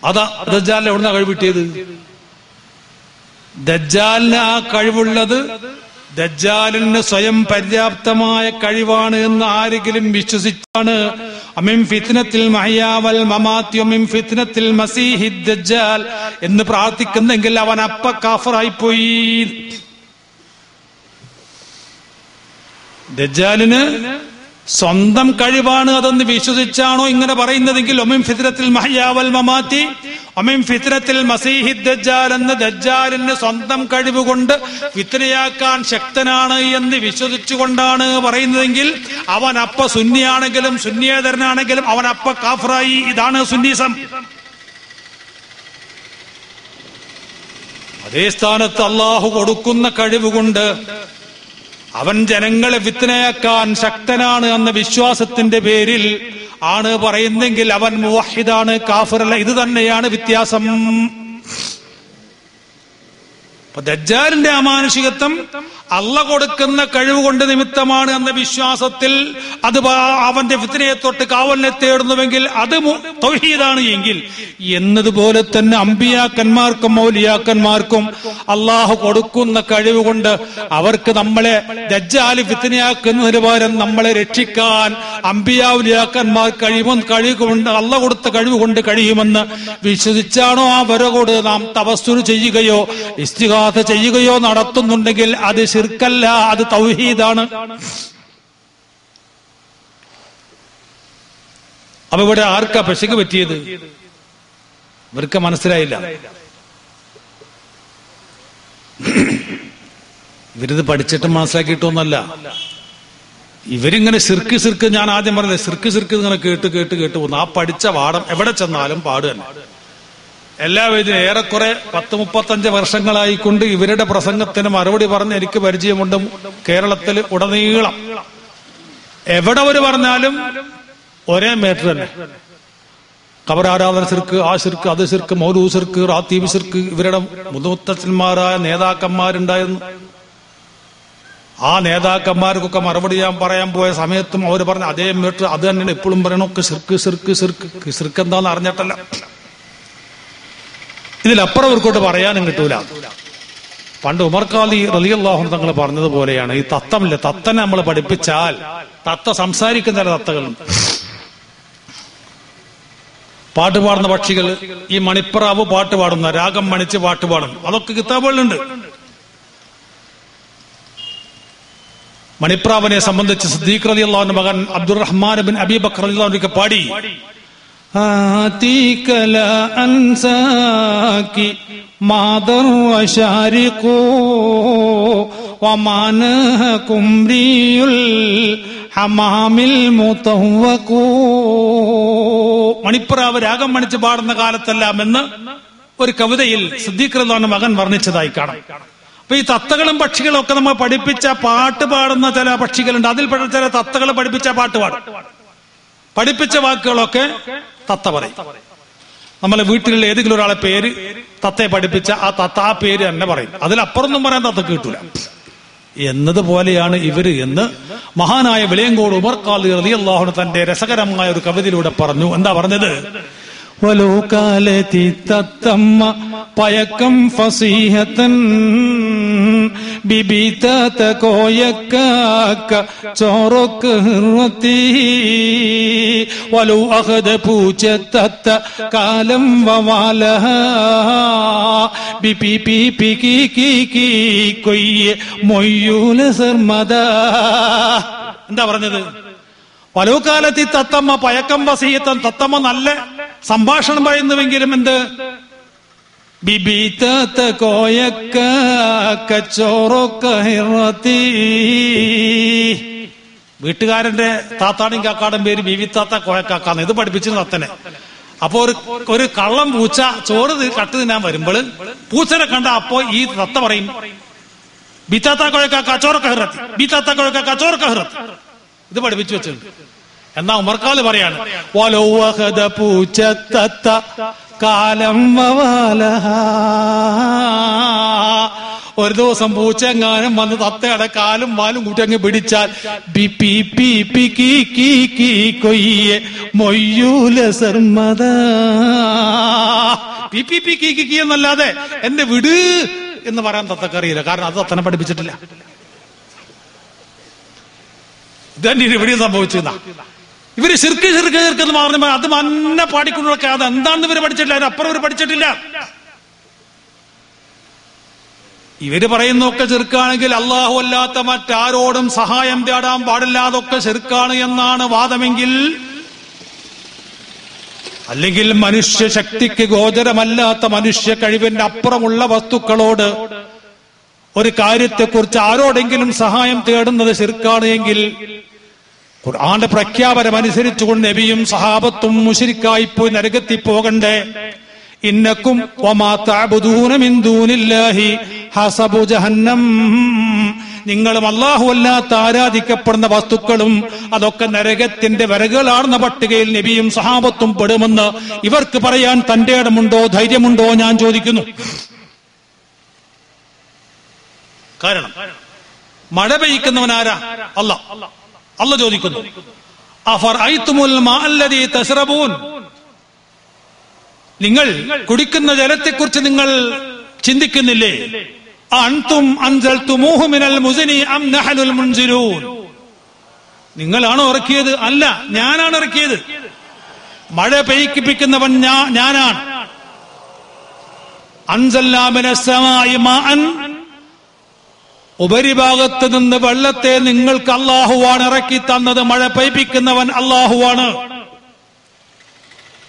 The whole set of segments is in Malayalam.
അതാ ദജ്ജാലിന് എവിടുന്ന കഴിവ് കിട്ടിയത്? ദജ്ജാലിന് ആ കഴിവുള്ളത് ദജ്ജാലിന് സ്വയം പര്യാപ്തമായ കഴിവാണ് എന്ന് ആരെങ്കിലും വിശ്വസിച്ചാണ് അമിൻ ഫിത്നത്തിൽ മഹ്യാ വൽ മമാത്തി വമിൻ ഫിത്നത്തിൽ മസീഹി ദജ്ജാൽ എന്ന് പ്രാർത്ഥിക്കുന്നെങ്കിൽ അവൻ അപ്പ കാഫറായി പോയി. ദജ്ജാലിന് സ്വന്തം കഴിവാണ് അതെന്ന് വിശ്വസിച്ചാണോ ഇങ്ങനെ പറയുന്നതെങ്കിൽ ഒമിൻ ഫിത്നത്തിൽ മഹ്യാ വൽ മമാത്തി ഒമിൻ ഫിത്നത്തിൽ മസീഹി ദജ്ജാൽ എന്ന് ദജ്ജാലിന് സ്വന്തം കഴിവ് കൊണ്ട് ഫിത്നയാക്കാൻ ശക്തനാണ് എന്ന് വിശ്വസിച്ചുകൊണ്ടാണ് പറയുന്നതെങ്കിൽ അവൻ അപ്പ സുന്നിയാണെങ്കിലും സുന്നിയേതരനാണെങ്കിലും അവൻ അപ്പ കാഫറായി. ഇതാണ് സുന്നീസം. അതേ സ്ഥാനത്ത് അള്ളാഹു കൊടുക്കുന്ന കഴിവ് കൊണ്ട് അവൻ ജനങ്ങളെ ഫിത്നയാക്കാൻ ശക്തനാണ് എന്ന വിശ്വാസത്തിന്റെ പേരിൽ ആണ് പറയുന്നെങ്കിൽ അവൻ മുവഹിദാണ്, കാഫിറല്ല. ഇത് തന്നെയാണ് വ്യത്യാസം. ദജ്ജാലിന്റെ അമാനുഷികത്വം അള്ള കൊടുക്കുന്ന കഴിവ് കൊണ്ട് നിമിത്തമാണ് എന്ന വിശ്വാസത്തിൽ അത് അവന്റെ ഫിത്നയെ തൊട്ട് കാവലിനെ തേടുന്നുവെങ്കിൽ അത് തൗഹീദാണ് എങ്കിൽ, എന്നതുപോലെ തന്നെ അമ്പിയാക്കന്മാർക്കും മൗലിയാക്കന്മാർക്കും അള്ളാഹു കൊടുക്കുന്ന കഴിവ് കൊണ്ട് അവർക്ക് നമ്മളെ ദജ്ജാല് ഫിത്നയാക്കുന്നതിന് പകരം നമ്മളെ രക്ഷിക്കാൻ അമ്പിയാവുലിയാക്കന്മാർ കഴിവുകൊണ്ട് അള്ള കൊടുത്ത കഴിവ് കൊണ്ട് കഴിയുമെന്ന് വിശ്വസിച്ചാണോ അവരോട് നാം തവസ്സുൽ ചെയ്യുകയോ ഇസ്തിഗാസ ചെയ്യുകയോ നടത്തുന്നുണ്ടെങ്കിൽ അത് ശിർക്കല്ല, അത് തൗഹീദാണ്. അപ്പൊ ഇവിടെ ആർക്കാ പെശക് പറ്റിയത്? ഇവർക്ക് മനസ്സിലായില്ല. ഇവരിത് പഠിച്ചിട്ട് മനസ്സിലാക്കിയിട്ടൊന്നല്ല. ഇവരിങ്ങനെ സിർക്ക് ഞാൻ ആദ്യം പറഞ്ഞത് സിർക്ക് ഇങ്ങനെ കേട്ട് പോകുന്നു. ആ പഠിച്ച പാഠം എവിടെ ചെന്നാലും പാട് തന്നെ. എല്ലാവരും ഏറെക്കുറെ 10-35 വർഷങ്ങളായിക്കൊണ്ട് ഇവരുടെ പ്രസംഗത്തിന് മറുപടി പറഞ്ഞ് എനിക്ക് പരിചയമുണ്ട്. കേരളത്തിൽ ഉടനീളം എവിടെ ഒരു പറഞ്ഞാലും ഒരേ മേറ്റർ തന്നെ. ഖബറാരാധന സിർക്ക്, ആ സിർക്ക്, അത് സിർക്ക്, മൗലൂ സിർക്ക്, റാത്തീബ് സിർക്ക്. ഇവരുടെ മുതമുത്തച്ഛന്മാരായ നേതാക്കന്മാരുണ്ടായിരുന്നു. ആ നേതാക്കന്മാർക്കൊക്കെ മറുപടി ഞാൻ പറയാൻ പോയ സമയത്തും അവർ പറഞ്ഞ അതേ മേറ്റർ അത് തന്നെയാണ് എപ്പോഴും പറയണൊക്കെ സിർക്ക് എന്താന്ന് അറിഞ്ഞിട്ടല്ല. ഇതിലപ്പുറം ഇവർക്കോട്ട് പറയാനും കിട്ടൂല. പണ്ട് ഉമർ ഖാദി റളിയല്ലാഹു അൻഹു തങ്ങൾ പറഞ്ഞതുപോലെയാണ് ഈ തത്തമില്ല, തത്തനെ നമ്മൾ പഠിപ്പിച്ചാൽ തത്ത സംസാരിക്കുന്ന ചില തത്തകളുണ്ട്. പാട്ട് പാടുന്ന പക്ഷികൾ, ഈ മണിപ്രാവ് പാട്ട് പാടുന്ന, രാഗം മണിച്ച് പാട്ട് പാടും, അതൊക്കെ കിതാബുകളിലുണ്ട്. മണിപ്രാവിനെ സംബന്ധിച്ച് സിദ്ദീഖ് റളിയല്ലാഹു അൻഹു മകൻ അബ്ദുറഹ്മാൻ ബിൻ അബീ ബക്കർ റളിയല്ലാഹു അൻഹു പാടി آتيك لا أنساك ما ضر شارق وما نهكم ري الحمام المطوق. മണിപ്രാവ് രാഗം മണിച്ച് പാടുന്ന കാലത്തെല്ലാം എന്ന് ഒരു കവിതയിൽ സിദ്ദീഖ് റളിയല്ലാഹു അൻഹു മകൻ വർണ്ണിച്ചതായി കാണാം. അപ്പൊ ഈ തത്തകളും പക്ഷികളും ഒക്കെ നമ്മൾ പഠിപ്പിച്ച പാട്ട് പാടുന്ന ചില പക്ഷികളുണ്ട്. അതിൽപ്പെട്ട ചില തത്തകൾ പഠിപ്പിച്ച പാട്ട് പാടും. പഠിപ്പിച്ച വാക്കുകളൊക്കെ തത്ത പറയും. നമ്മളെ വീട്ടിലുള്ള ഏതെങ്കിലും ഒരാളെ പേര് തത്തയെ പഠിപ്പിച്ച ആ തത്ത ആ പേര് തന്നെ പറയും. അതിലപ്പുറമൊന്നും പറയാൻ തത്തക്ക് കിട്ടൂല എന്നതുപോലെയാണ് ഇവര് എന്ന് മഹാനായ വെളിയങ്കോട് ഉമർ ഖാദി റളിയല്ലാഹു അൻഹു തന്റെ രസകരമായ ഒരു കവിതയിലൂടെ പറഞ്ഞു. എന്താ പറഞ്ഞത്? വലോകാലത്തി തത്തമ്മ പയക്കം ഫസീഹത്തൻ ബിബിതാത കോയക്കാക്ക ചോറൊക്ക് ഹൃത്തി വലു അഹദ പൂച്ചത്തത്ത കാലം വവാലഹ ബിപി പി പി കി കി കി കൊയ്യ മൊയ്യൂല സർമദ. എന്താ പറഞ്ഞത്? വലോകാലത്തി തത്തമ്മ പയക്കം വസീയത്തൻ, തത്തമ്മ നല്ല സംഭാഷണം പറയുന്നുവെങ്കിലും എന്ത് ബിബിതാത്ത കോയക്ക കച്ചോറൊക്ക ഹിറത്തി. വീട്ടുകാരന്റെ താത്താടും കാക്കാടും പേര് ബിബിത്താത്ത കോയക്കാക്കാന്ന്. ഇത് പഠിപ്പിച്ചിരുന്നു തത്തനെ. അപ്പൊ ഒരു കള്ളം പൂച്ച ചോറ് കട്ട് തിന്നാൻ വരുമ്പോൾ പൂച്ചനെ കണ്ട അപ്പോ ഈ തത്ത പറയും ബിത്താത്ത കോയക്കാക്ക ചോറൊക്ക ഹിറത്തി, ബിത്താത്ത കോയക്കാക്ക ചോറൊക്ക ഹിറത്തി. ഇത് പഠിപ്പിച്ചു വെച്ചിട്ടുണ്ട്. എന്നാ ഉമർക്കാല് പറയാണ് പൂച്ചത്തത്ത കാലം ഒരു ദിവസം പൂച്ചെങ്ങാനും വന്ന് തത്തയുടെ കാലും വാലും കൂട്ടി അങ്ങ് പിടിച്ചാൽ കൊയ്യെ മൊയ്യൂല സർമദ പി എന്നല്ലാതെ എന്റെ വിട് എന്ന് പറയാൻ തത്തക്കറിയില്ല. കാരണം അത് തത്തനെ പഠിപ്പിച്ചിട്ടില്ല. ഇതന്നെ ഇവിടെയും സംഭവിച്ചെന്നാ. ഇവര് ശിർക്ക് എന്ന് പറഞ്ഞ അത് മന്നെ പാടിക്കൊണ്ടൊക്കെ അത് എന്താണെന്ന് ഇവര് പഠിച്ചിട്ടില്ല, അതിനപ്പുറം ഇവര് പഠിച്ചിട്ടില്ല. ഇവര് പറയുന്നൊക്കെ ശിർക്കാണെങ്കിൽ അള്ളാഹു അല്ലാത്ത മറ്റാരോടും സഹായം തേടാൻ പാടില്ലാതൊക്കെ ശിർക്കാണ് എന്നാണ് വാദമെങ്കിൽ, അല്ലെങ്കിൽ മനുഷ്യ ശക്തിക്ക് ഗോചരമല്ലാത്ത മനുഷ്യ കഴിവിന്റെ അപ്പുറമുള്ള വസ്തുക്കളോട് ഒരു കാര്യത്തെക്കുറിച്ച് ആരോടെങ്കിലും സഹായം തേടുന്നത് ശിർക്കാണ് എങ്കിൽ, ഖുർആന്റെ പ്രഖ്യാപനം അനുസരിച്ചുകൊണ്ട് നബിയും സഹാബത്തും മുശ്രിക്കായി പോയി നരകത്തിൽ പോകണ്ടേ? ഇന്നക്കും വമാ തഅബുദൂന മിൻ ദൂനില്ലാഹി ഹസബു ജഹന്നം. നിങ്ങളും അല്ലാഹു അല്ലാത്ത ആരാധിക്കപ്പെടുന്ന വസ്തുക്കളും അതൊക്കെ നരകത്തിന്റെ വരകളാണെന്ന പട്ടികയിൽ നബിയും സഹാബത്തും പെടുമെന്ന് ഇവർക്ക് പറയാൻ തന്റെ ഇടമുണ്ടോ, ധൈര്യമുണ്ടോ ഞാൻ ചോദിക്കുന്നു. കാരണം മഴ പെയ്യിക്കുന്നവനാരാ? അല്ല ചോദിക്കുന്നു, അഫറഅയ്തുമുൽ മാഅല്ലദീ തശ്റബൂൻ, നിങ്ങൾ കുടിക്കുന്ന ജലത്തെക്കുറിച്ച് നിങ്ങൾ ചിന്തിക്കുന്നില്ലേ? അൻതും അൻസൽതുമൂഹു മിനൽ മുസ്നി അം നഹ്നുൽ മുൻസിലൂൻ, നിങ്ങളാണോ ഇറക്കിയത്? അല്ല, ഞാനാണ് ഇറക്കിയത്. മഴ പെയ്യിപ്പിക്കുന്നവൻ ഞാനാണ്. അൻസൽനാ മിനസ് സമാഇ മാഅൻ, ഉപരിഭാഗത്ത് നിന്ന് വെള്ളത്തെ നിങ്ങൾക്ക് അല്ലാഹുവാണ് ഇറക്കി തന്നത്. മഴ പെയ്യിപ്പിക്കുന്നവൻ അല്ലാഹുവാണ്.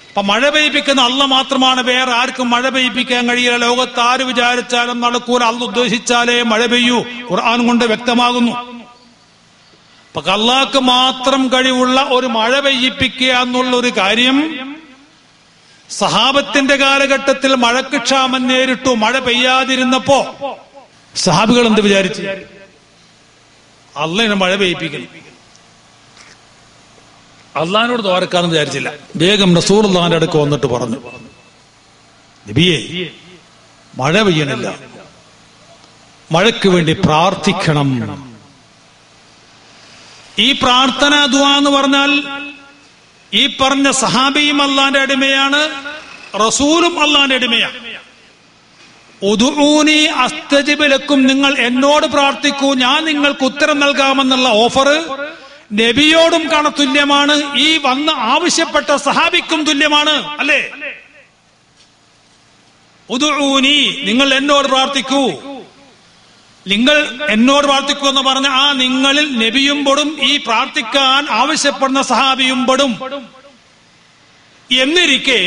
അപ്പൊ മഴ പെയ്യിപ്പിക്കുന്ന അല്ല മാത്രമാണ്, വേറെ ആർക്കും മഴ പെയ്യിപ്പിക്കാൻ കഴിയില്ല. ലോകത്ത് ആര് വിചാരിച്ചാലും നടക്കൂല. അല്ല ഉദ്ദേശിച്ചാലേ മഴ പെയ്യൂ. ഖുർആൻ കൊണ്ട് വ്യക്തമാകുന്നു. അപ്പൊ അല്ലാഹ്ക്ക് മാത്രം കഴിവുള്ള ഒരു മഴ പെയ്യിപ്പിക്കുക എന്നുള്ള ഒരു കാര്യം സഹാബത്തിന്റെ കാലഘട്ടത്തിൽ മഴക്ക് ക്ഷാമം നേരിട്ടു. മഴ പെയ്യാതിരുന്നപ്പോ സഹാബികൾ എന്ത് വിചാരിച്ചു? അള്ളാഹിനെ മഴ പെയ്യിപ്പിക്കണം, അള്ളാഹിനോട് തോരക്കാന്ന് വിചാരിച്ചില്ല. വേഗം റസൂലുള്ളാഹിന്റെ അടുക്ക് വന്നിട്ട് പറഞ്ഞു, നബിയേ, മഴ പെയ്യണില്ല, മഴയ്ക്ക് വേണ്ടി പ്രാർത്ഥിക്കണം. ഈ പ്രാർത്ഥന ദുആ എന്ന് പറഞ്ഞാൽ ഈ പറഞ്ഞ സഹാബിയും അള്ളാന്റെ അടിമയാണ്, റസൂലും അള്ളാന്റെ അടിമയാണ്. ഉദ്ഊനി അസ്തജിബ് ലക്കും, നിങ്ങൾ എന്നോട് പ്രാർത്ഥിക്കൂ, ഞാൻ നിങ്ങൾക്ക് ഉത്തരം നൽകാമെന്നുള്ള ഓഫർ നബിയോടും തുല്യമാണ്, ഈ വന്ന് ആവശ്യപ്പെട്ട സഹാബിക്കും തുല്യമാണ്. അല്ലേ? ഉദ്ഊനി, നിങ്ങൾ എന്നോട് പ്രാർത്ഥിക്കൂ, നിങ്ങൾ എന്നോട് പ്രാർത്ഥിക്കൂ എന്ന് പറഞ്ഞ ആ നിങ്ങളിൽ നബിയും പെടും, ഈ പ്രാർത്ഥിക്കാൻ ആവശ്യപ്പെടുന്ന സഹാബിയും പെടും. എന്നിരിക്കെ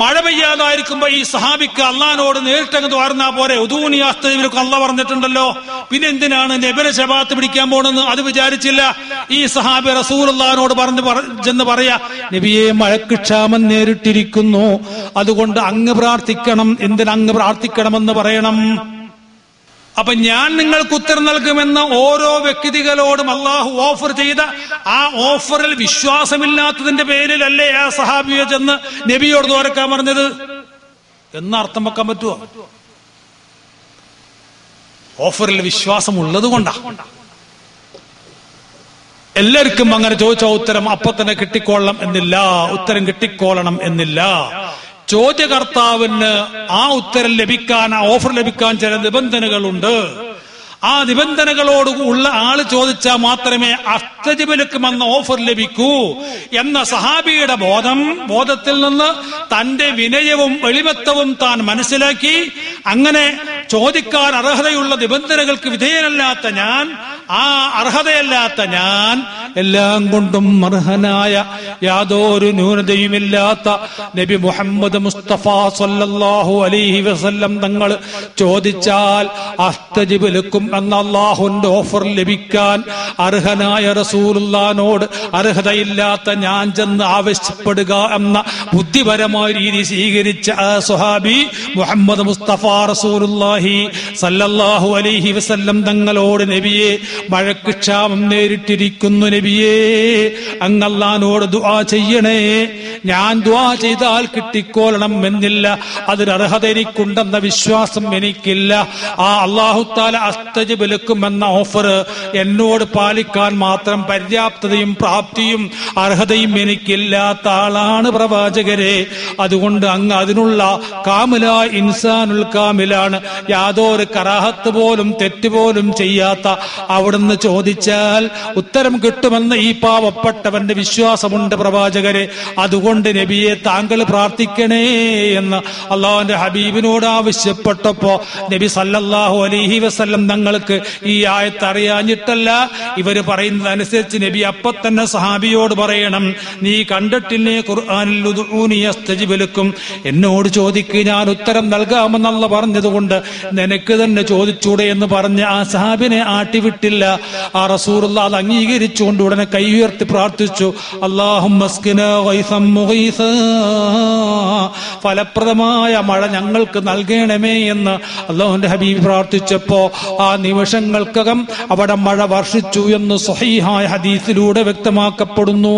മഴ പെയ്യാതായിരിക്കുമ്പോ ഈ സഹാബിക്ക് അള്ളഹാനോട് നേരിട്ടങ്ങ് വാർന്നാ പോരെ? ഉദൂനിയാസ്തയിലൊക്കെ അള്ള പറഞ്ഞിട്ടുണ്ടല്ലോ, പിന്നെ എന്തിനാണ് നബിനെ ശബാത്ത് പിടിക്കാൻ പോണെന്ന് അത് വിചാരിച്ചില്ല. ഈ സഹാബി റസൂലുള്ളാഹിനോട് ചെന്ന് പറയാ, നബിയെ, മഴക്ക് ക്ഷാമം നേരിട്ടിരിക്കുന്നു, അതുകൊണ്ട് അങ്ങ് പ്രാർത്ഥിക്കണം. എന്തിനങ്ങ് പ്രാർത്ഥിക്കണമെന്ന് പറയണം. അപ്പൊ ഞാൻ നിങ്ങൾക്ക് ഉത്തരം നൽകുമെന്ന് ഓരോ വ്യക്തികളോടും അള്ളാഹു ഓഫർ ചെയ്ത ആ ഓഫറിൽ വിശ്വാസമില്ലാത്തതിന്റെ പേരിലല്ലേ ആ സഹാബിയെ ചെന്ന് നബിയോട് തോരക്കാൻ പറഞ്ഞത് എന്ന് അർത്ഥം വെക്കാൻ പറ്റുമോ? ഓഫറിൽ വിശ്വാസം ഉള്ളത് കൊണ്ടാ. എല്ലാവർക്കും അങ്ങനെ ചോദിച്ച ഉത്തരം അപ്പൊ തന്നെ കിട്ടിക്കൊള്ളണം എന്നില്ല, ഉത്തരം കിട്ടിക്കോളണം എന്നില്ല. ചോദ്യകർത്താവിന് ആ ഉത്തരം ലഭിക്കാൻ, ആ ഓഫർ ലഭിക്കാൻ ചില നിബന്ധനകളുണ്ട്. ആ നിബന്ധനകളോട് ഉള്ള ആള് ചോദിച്ചാൽ മാത്രമേ അസ്തജിബിലുക്കുമെന്ന ഓഫർ ലഭിക്കൂ എന്ന സഹാബിയുടെ ബോധത്തിൽ നിന്ന് തന്റെ വിനയവും എളിമത്വവും താൻ മനസ്സിലാക്കി, അങ്ങനെ ചോദിക്കാൻ അർഹതയുള്ള നിബന്ധനകൾക്ക് വിധേയനല്ലാത്ത ഞാൻ, ആ അർഹതയല്ലാത്ത ഞാൻ, എല്ലാം കൊണ്ടും അർഹനായ യാതൊരു ന്യൂനതയുമില്ലാത്ത നബി മുഹമ്മദ് മുസ്തഫ സല്ലല്ലാഹു അലൈഹി വസല്ലം തങ്ങൾ ചോദിച്ചാൽ അസ്തജിബിലുക്കും എന്ന അല്ലാഹുവിന്റെ ഓഫർ ലഭിക്കാൻ അർഹനായ റസൂലുള്ളാഹിനോട് അർഹതയില്ലാത്ത ഞാൻ ചെന്ന് ആവശ്യപ്പെടുക എന്ന ബുദ്ധിപരമായ രീതി സ്വീകരിച്ച ആ സ്വഹാബി മുഹമ്മദ് മുസ്തഫ റസൂലുള്ളാഹി സല്ലല്ലാഹു അലൈഹി വസല്ലം തങ്ങളോട്, നബിയെ, മഴയ്ക്ക് ക്ഷാമം നേരിട്ടിരിക്കുന്നു നബിയേ, അങ്ങ് അല്ലാഹുവോട് ദുആ ചെയ്യണേ. ഞാൻ ദുആ ചെയ്താൽ കിട്ടിക്കോളണം എന്നില്ല, അതിന് അർഹത എനിക്കുണ്ടെന്ന വിശ്വാസം എനിക്കില്ല. ആ അല്ലാഹു തആല അസ്തജിബ് ലക്കും എന്ന ഓഫർ എന്നോട് പാലിക്കാൻ മാത്രം പര്യാപ്തതയും പ്രാപ്തിയും അർഹതയും എനിക്കില്ലാത്ത ആളാണ് പ്രവാചകരെ. അതുകൊണ്ട് അങ്ങ് അതിനുള്ള കാമിലായ ഇൻസാനുൽ കാമിലാണ്. യാതൊരു കറാഹത്ത് പോലും തെറ്റുപോലും ചെയ്യാത്ത അവിടുന്ന് ചോദിച്ചാൽ ഉത്തരം കിട്ടുമെന്ന് ഈ പാവപ്പെട്ടവന്റെ വിശ്വാസമുണ്ട് പ്രവാചകരെ. അതുകൊണ്ട് നബിയെ താങ്കൾ പ്രാർത്ഥിക്കണേ എന്ന് അള്ളാഹുവിന്റെ ഹബീബിനോട് ആവശ്യപ്പെട്ടപ്പോ നബി സല്ലല്ലാഹു അലൈഹി വസല്ലം തങ്ങൾക്ക് ഈ ആയത്ത് അറിയാഞ്ഞിട്ടല്ല, ഇവര് പറയുന്നതനുസരിച്ച് നബി അപ്പൊ തന്നെ സഹാബിയോട് പറയണം, നീ കണ്ടിട്ടില്ലേ ഖുർആനിൽ ഉദ്ഊനി അസ്തജിബ് ലക്കും, എന്നോട് ചോദിക്ക് ഞാൻ ഉത്തരം നൽകാമെന്നല്ല പറഞ്ഞതുകൊണ്ട് നിനക്ക് തന്നെ ചോദിച്ചൂടെ എന്ന് പറഞ്ഞ് ആ സഹാബിനെ ആട്ടിവിട്ടില്ല. ആ റസൂലുള്ളാഹി അത് അംഗീകരിച്ചുകൊണ്ട് ഉടനെ കൈ ഉയർത്തി പ്രാർത്ഥിച്ചു, അല്ലാഹുമ്മ സ്ഖിനാ ഗൈസൻ മുഗീസാ, ഫലപ്രദമായ മഴ ഞങ്ങൾക്ക് നൽകണമേ എന്ന് അല്ലാഹുവിന്റെ ഹബീബ് പ്രാർത്ഥിച്ചപ്പോ ആ നിമിഷങ്ങൾക്കകം അവിടെ മഴ വർഷിച്ചു എന്ന് സ്വഹീഹായ ഹദീസിലൂടെ വ്യക്തമാക്കപ്പെടുന്നു.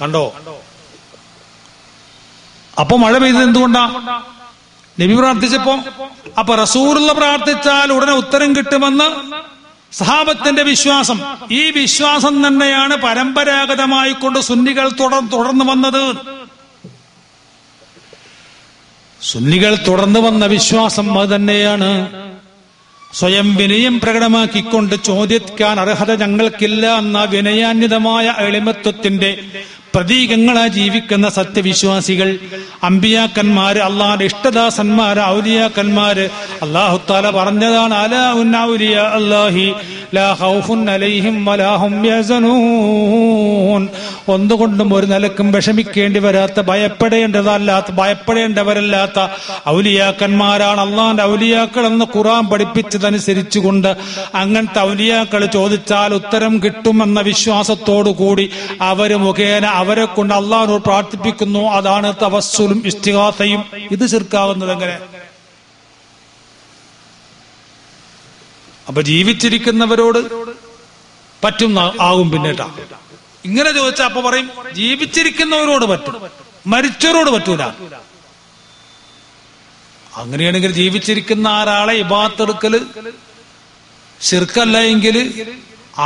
കണ്ടോ? അപ്പൊ മഴ പെയ്തത് എന്തുകൊണ്ടാ? നബി പ്രാർത്ഥിച്ചപ്പോ. അപ്പൊ റസൂലുള്ള പ്രാർത്ഥിച്ചാൽ ഉടനെ ഉത്തരം കിട്ടുമെന്ന് സഹാബത്തിന്റെ വിശ്വാസം. ഈ വിശ്വാസം തന്നെയാണ് പരമ്പരാഗതമായി കൊണ്ട് സുന്നികൾ തുടർന്നു വന്നത്. സുന്നികൾ തുടർന്നു വന്ന വിശ്വാസം അത് തന്നെയാണ്. സ്വയം വിനയം പ്രകടമാക്കിക്കൊണ്ട് ചോദിക്കാൻ അർഹത ഞങ്ങൾക്കില്ല എന്ന വിനയാന്വിതമായ എളിമത്വത്തിന്റെ പ്രതീകങ്ങളായി ജീവിക്കുന്ന സത്യവിശ്വാസികൾ, അമ്പിയാക്കന്മാര്, അള്ളാഹുന്റെ ഇഷ്ടദാസന്മാര്, ഔലിയാക്കന്മാര്. അല്ലാഹു തആല പറഞ്ഞതാണ്, അലാ ഉന്ന ഔലിയാ അല്ലാഹി ലാ ഖൗഫുൻ അലൈഹിം വലാ ഹും യഹ്സനൂൻ. ഒന്നുകൊണ്ടും ഒരു നിലക്കും വിഷമിക്കേണ്ടി വരാത്ത, ഭയപ്പെടേണ്ടവരല്ലാത്ത ഔലിയാക്കന്മാരാണ് അള്ളാഹുന്റെ ഔലിയാക്കൾ എന്ന് ഖുർആൻ പഠിപ്പിച്ചതനുസരിച്ചുകൊണ്ട് അങ്ങനത്തെ ഔലിയാക്കൾ ചോദിച്ചാൽ ഉത്തരം കിട്ടുമെന്ന വിശ്വാസത്തോടു കൂടി അവര് മുഖേന അവരെ കൊണ്ട് അള്ളാഹുവിനോട് പ്രാർത്ഥിപ്പിക്കുന്നു. അതാണ് തവസ്സുലും ഇസ്തിഗാസയും. ഇത് ശിർക്കാവുന്നത് എങ്ങനെ? അപ്പൊ ജീവിച്ചിരിക്കുന്നവരോട് പറ്റും ആകും പിന്നേട്ടാ. ഇങ്ങനെ ചോദിച്ചാൽ അപ്പൊ പറയും ജീവിച്ചിരിക്കുന്നവരോട് പറ്റും, മരിച്ചവരോട് പറ്റൂല. അങ്ങനെയാണെങ്കിൽ ജീവിച്ചിരിക്കുന്ന ഒരാളെ ഇബാദത്തെടുക്കല് ശിർക്കല്ല എങ്കിൽ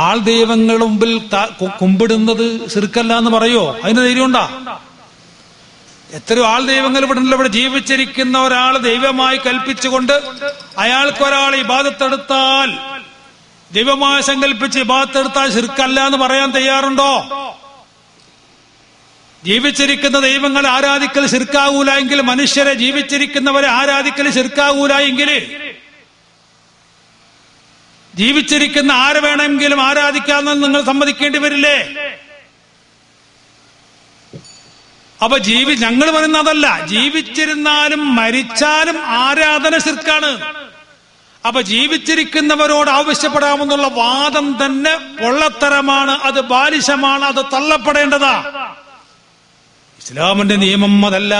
ആൾ ദൈവങ്ങളുടെ മുമ്പിൽ കുമ്പിടുന്നത് ശിർക്കല്ല എന്ന് പറയോ? അതിന് ധൈര്യമുണ്ടാ? എത്രയോ ആൾ ദൈവങ്ങൾ ഇവിടെ ഉണ്ടല്ലോ. ഇവിടെ ജീവിച്ചിരിക്കുന്ന ഒരാൾ ദൈവമായി കൽപ്പിച്ചുകൊണ്ട് അയാൾക്ക് ഒരാൾ ഇബാദത്തെടുത്താൽ, ദൈവമായി സങ്കല്പിച്ച് ഇബാദത്തെടുത്താൽ ശിർക്കല്ല എന്ന് പറയാൻ തയ്യാറുണ്ടോ? ജീവിച്ചിരിക്കുന്ന ദൈവങ്ങളെ ആരാധിക്കൽ ശിർക്കാകൂല എങ്കിൽ, മനുഷ്യരെ ജീവിച്ചിരിക്കുന്നവരെ ആരാധിക്കൽ ശിർക്കാകൂല എങ്കിൽ, ജീവിച്ചിരിക്കുന്ന ആരെ വേണമെങ്കിലും ആരാധിക്കാമെന്ന് നിങ്ങൾ സമ്മതിക്കേണ്ടി വരില്ലേ? അപ്പൊ ഞങ്ങൾ പറയുന്ന അതല്ല, ജീവിച്ചിരുന്നാലും മരിച്ചാലും ആരാധന ശിർക്കാണ്. അപ്പൊ ജീവിച്ചിരിക്കുന്നവരോട് ആവശ്യപ്പെടാമെന്നുള്ള വാദം തന്നെ പൊള്ളത്തരമാണ്, അത് ബാലിശമാണ്, അത് തള്ളപ്പെടേണ്ടതാ. ഇസ്ലാമിന്റെ നിയമം അതല്ല.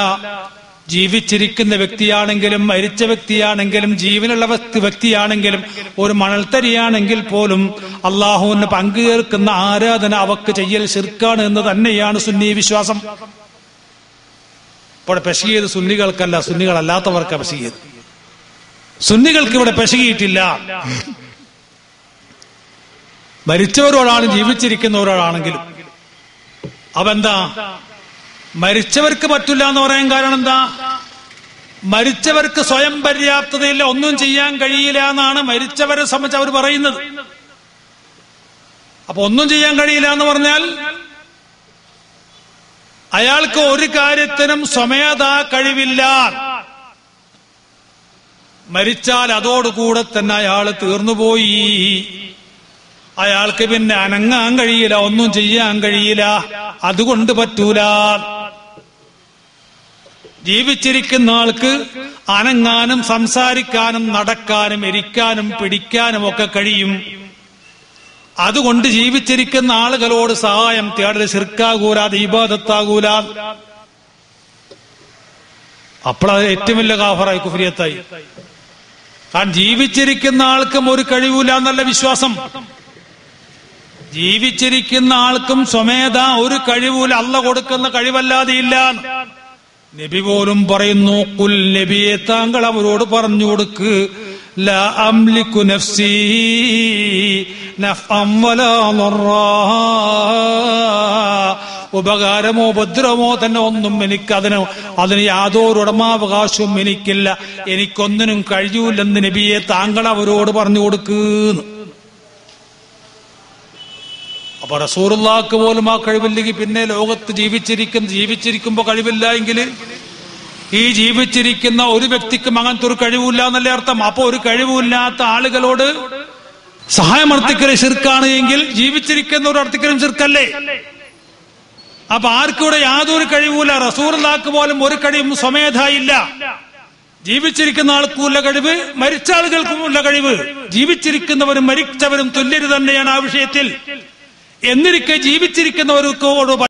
ജീവിച്ചിരിക്കുന്ന വ്യക്തിയാണെങ്കിലും മരിച്ച വ്യക്തിയാണെങ്കിലും ജീവനുള്ള വ്യക്തിയാണെങ്കിലും ഒരു മണൽത്തരിയാണെങ്കിൽ പോലും അള്ളാഹുവിന് പങ്കുചേർക്കുന്ന ആരാധന അവക്ക് ചെയ്യൽ ശിർക്കാണ് എന്ന് തന്നെയാണ് സുന്നി വിശ്വാസം. ഇപ്പോൾ പെശകിയത് സുന്നികൾക്കല്ല, സുന്നികളല്ലാത്തവർക്ക് പെശകിയത്. സുന്നികൾക്ക് ഇവിടെ പെശകിയിട്ടില്ല. മരിച്ചവരോടാണ് ജീവിച്ചിരിക്കുന്നവരോടാണെങ്കിലും. അതെന്താ? മരിച്ചവർക്ക് പറ്റില്ല എന്ന് പറയാൻ കാരണം എന്താ? മരിച്ചവർക്ക് സ്വയം പര്യാപ്തതയില്ല, ഒന്നും ചെയ്യാൻ കഴിയില്ല എന്നാണ് മരിച്ചവരെ സംബന്ധിച്ച് അവർ പറയുന്നത്. അപ്പൊ ഒന്നും ചെയ്യാൻ കഴിയില്ല എന്ന് പറഞ്ഞാൽ അയാൾക്ക് ഒരു കാര്യത്തിനും സ്വമേധാ കഴിവില്ല. മരിച്ചാൽ അതോടുകൂടെ തന്നെ അയാൾ തീർന്നുപോയി. അയാൾക്ക് പിന്നെ അനങ്ങാൻ കഴിയില്ല, ഒന്നും ചെയ്യാൻ കഴിയില്ല. അതുകൊണ്ട് പറ്റൂല. ജീവിച്ചിരിക്കുന്ന ആൾക്ക് അനങ്ങാനും സംസാരിക്കാനും നടക്കാനും ഇരിക്കാനും പിടിക്കാനും ഒക്കെ കഴിയും. അതുകൊണ്ട് ജീവിച്ചിരിക്കുന്ന ആളുകളോട് സഹായം തേടൽ ശിർക്കാകൂല, അത് ഇബാദത്താകൂല. അപ്പോഴത് ഏറ്റവും വലിയ കാഫറായി, കുഫ്രിയത്തായി. കാരണം ജീവിച്ചിരിക്കുന്ന ആൾക്കും ഒരു കഴിവില്ല എന്നല്ല വിശ്വാസം. ജീവിച്ചിരിക്കുന്ന ആൾക്കും സ്വമേധ ഒരു കഴിവില്ല, അള്ള കൊടുക്കുന്ന കഴിവല്ലാതെ ഇല്ല. നബി പോലും പറയുന്നു, ഖുൽ നബിയെ താങ്കൾ അവരോട് പറഞ്ഞു കൊടുക്ക്, ലാ അംലികു നഫ്സി നഫ്അൻ വലാ ളർറാ, ഉപകാരമോ ഉപദ്രവമോ തന്നെ ഒന്നും എനിക്ക് അതിന് യാതൊരു ഉടമാവകാശവും എനിക്കില്ല, എനിക്കൊന്നിനും കഴിയൂലെന്ന് നബിയെ താങ്കൾ അവരോട് പറഞ്ഞു കൊടുക്കുന്നു. അപ്പൊ റസൂലുള്ളാഹിക്ക് പോലും ആ കഴിവില്ലെങ്കിൽ പിന്നെ ലോകത്ത് ജീവിച്ചിരിക്കുമ്പോ കഴിവില്ല എങ്കിൽ ഈ ജീവിച്ചിരിക്കുന്ന ഒരു വ്യക്തിക്കും അങ്ങനത്തെ ഒരു കഴിവില്ല എന്നല്ലേ അർത്ഥം. അപ്പൊ ഒരു കഴിവില്ലാത്ത ആളുകളോട് സഹായമർത്ഥിക്കല് ശിർക്കാണ് എങ്കിൽ ജീവിച്ചിരിക്കുന്ന ഒരു അർത്ഥിക്കലും ശിർക്കല്ലേ? അപ്പൊ ആർക്കൂടെ യാതൊരു കഴിവുമില്ല. റസൂലുള്ളാഹിക്ക് പോലും ഒരു കഴിവും സ്വമേധായില്ല. ജീവിച്ചിരിക്കുന്ന ആൾക്കുമുള്ള കഴിവ്, മരിച്ച ആളുകൾക്കുമുള്ള കഴിവ്. ജീവിച്ചിരിക്കുന്നവരും മരിച്ചവരും തുല്യര് തന്നെയാണ് ആ വിഷയത്തിൽ. എന്നിരിക്കെ ജീവിച്ചിരിക്കുന്നവർക്കോട്